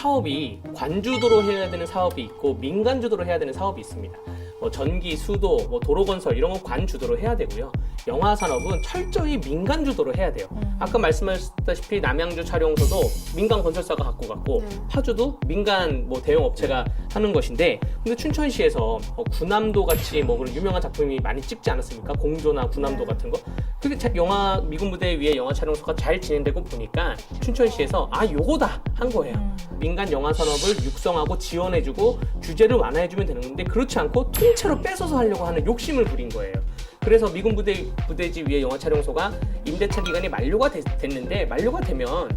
사업이 관주도로 해야 되는 사업이 있고 민간 주도로 해야 되는 사업이 있습니다. 뭐 전기, 수도, 뭐 도로 건설 이런 건 관주도로 해야 되고요. 영화 산업은 철저히 민간 주도로 해야 돼요. 아까 말씀하셨다시피 남양주 촬영소도 민간 건설사가 갖고 갔고 파주도 민간 뭐 대형 업체가 하는 것인데, 근데 춘천시에서 구남도 같이 뭐 그런 유명한 작품이 많이 찍지 않았습니까? 공조나 구남도 같은 거. 그게 영화 미군 무대 위에 영화 촬영소가 잘 진행되고 보니까 춘천시에서 아 요거다 한 거예요. 민간 영화 산업을 육성하고 지원해주고 규제를 완화해주면 되는 건데 그렇지 않고 통째로 뺏어서 하려고 하는 욕심을 부린 거예요. 그래서 미군 부대지 위에 영화 촬영소가 임대차 기간이 만료가 됐는데, 만료가 되면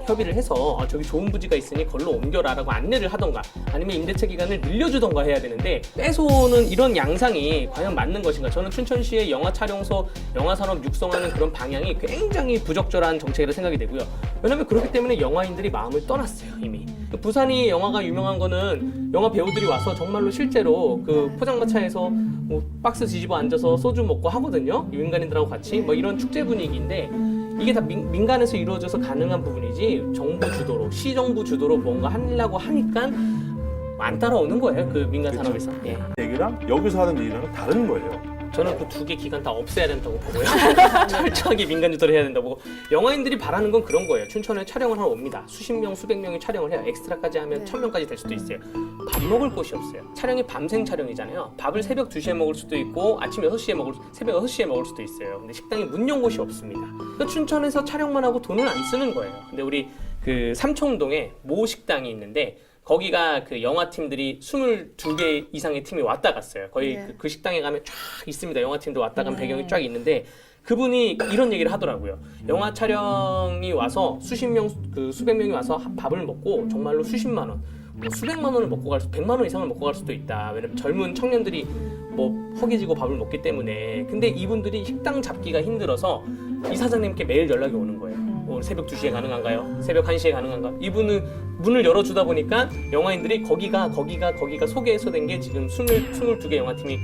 협의를 해서 저기 좋은 부지가 있으니 걸로 옮겨라라고 안내를 하던가 아니면 임대차 기간을 늘려주던가 해야 되는데, 뺏어오는 이런 양상이 과연 맞는 것인가? 저는 춘천시의 영화 촬영소, 영화 산업 육성하는 그런 방향이 굉장히 부적절한 정책이라 생각이 되고요. 왜냐하면 그렇기 때문에 영화인들이 마음을 떠났어요, 이미. 부산이 영화가 유명한 거는 영화 배우들이 와서 정말로 실제로 그 포장마차에서 뭐 박스 뒤집어 앉아서 소주 먹고 하거든요. 민간인들하고 같이 뭐 이런 축제 분위기인데, 이게 다 민간에서 이루어져서 가능한 부분이지 정부 주도로, 시정부 주도로 뭔가 하려고 하니까 안 따라오는 거예요, 그 민간 산업에서. 예. 얘기랑 여기서 하는 얘기랑은 다른 거예요. 저는 그 두 개 기간 다 없애야 된다고 보고요. 철저하게 민간 주도를 해야 된다고 보고, 영화인들이 바라는 건 그런 거예요. 춘천에 촬영을 하러 옵니다. 수십 명, 수백 명이 촬영을 해요. 엑스트라까지 하면 1000명까지 될 수도 있어요. 밥 먹을 곳이 없어요. 촬영이 밤생 촬영이잖아요. 밥을 새벽 2시에 먹을 수도 있고 아침 6시에 새벽 6시에 먹을 수도 있어요. 근데 식당이 문 연 곳이 없습니다. 그러니까 춘천에서 촬영만 하고 돈을 안 쓰는 거예요. 근데 우리 그 삼청동에 모 식당이 있는데, 거기가 그 영화팀들이 22개 이상의 팀이 왔다 갔어요. 거의 그 식당에 가면 쫙 있습니다. 영화팀도 왔다 간 배경이 쫙 있는데, 그분이 이런 얘기를 하더라고요. 영화 촬영이 와서 수십 명, 그 수백 명이 와서 밥을 먹고 정말로 수십만 원, 뭐 수백만 원을 먹고 갈 수, 100만 원 이상을 먹고 갈 수도 있다. 왜냐면 젊은 청년들이 뭐 허기지고 밥을 먹기 때문에. 근데 이분들이 식당 잡기가 힘들어서 이 사장님께 매일 연락이 오는 거예요. 새벽 2시에 가능한가요? 새벽 1시에 가능한가? 이분은 문을 열어주다 보니까 영화인들이 거기가 소개해서 된 게 지금 22개 영화팀이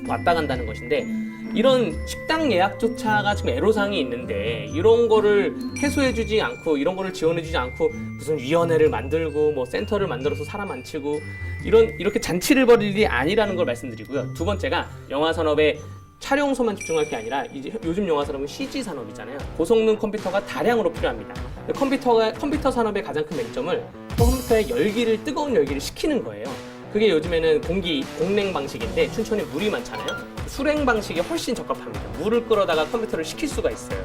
왔다 간다는 것인데, 이런 식당 예약조차가 지금 애로사항이 있는데 이런 거를 해소해주지 않고, 이런 거를 지원해주지 않고 무슨 위원회를 만들고 뭐 센터를 만들어서 사람 안 치고 이렇게 잔치를 벌일 일이 아니라는 걸 말씀드리고요. 두 번째가 영화 산업의 촬영소만 집중할 게 아니라 이제 요즘 영화 산업은 CG 산업이잖아요. 고성능 컴퓨터가 다량으로 필요합니다. 컴퓨터 산업의 가장 큰 맹점을 컴퓨터의 뜨거운 열기를 식히는 거예요. 그게 요즘에는 공냉 방식인데 춘천에 물이 많잖아요. 수냉 방식이 훨씬 적합합니다. 물을 끓여다가 컴퓨터를 식힐 수가 있어요.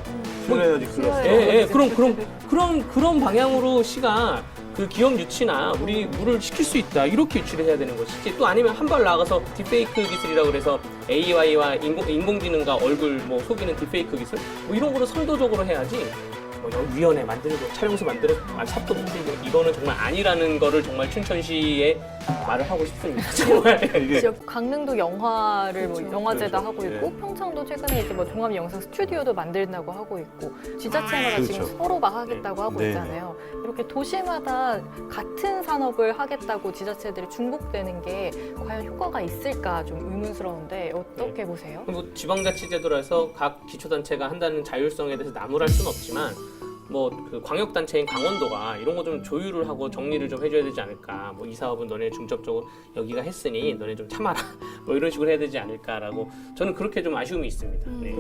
에너지 클러스터. 예, 그런 방향으로 시가 그 기업 유치나 우리 물을 식힐 수 있다, 이렇게 유치를 해야 되는 것이지, 또 아니면 한 발 나아가서 딥페이크 기술이라고 그래서 AI와 인공지능과 얼굴 뭐 속이는 딥페이크 기술 뭐 이런 거를 선도적으로 해야지, 뭐 위원회 만들고 촬영소 만들어서 삽도 못 들고 이거는 정말 아니라는 거를 정말 춘천시에 말을 하고 싶습니다. 정말. 지역 강릉도 영화를 뭐 영화제도 하고 있고, 네. 평창도 최근에 이제 뭐 종합 영상 스튜디오도 만든다고 하고 있고, 지자체마다 지금 그렇죠. 서로 막 하겠다고 하고 네. 있잖아요. 이렇게 도시마다 같은 산업을 하겠다고 지자체들이 중복되는 게 과연 효과가 있을까 좀 의문스러운데 어떻게 보세요? 뭐 지방자치제도라서 각 기초단체가 한다는 자율성에 대해서 나무랄 수는 없지만, 뭐 그 광역단체인 강원도가 이런 거 좀 조율을 하고 정리를 좀 해줘야 되지 않을까. 뭐 이 사업은 너네 중점적으로 여기가 했으니 너네 좀 참아라. 뭐 이런 식으로 해야 되지 않을까라고 저는 그렇게 좀 아쉬움이 있습니다. 네.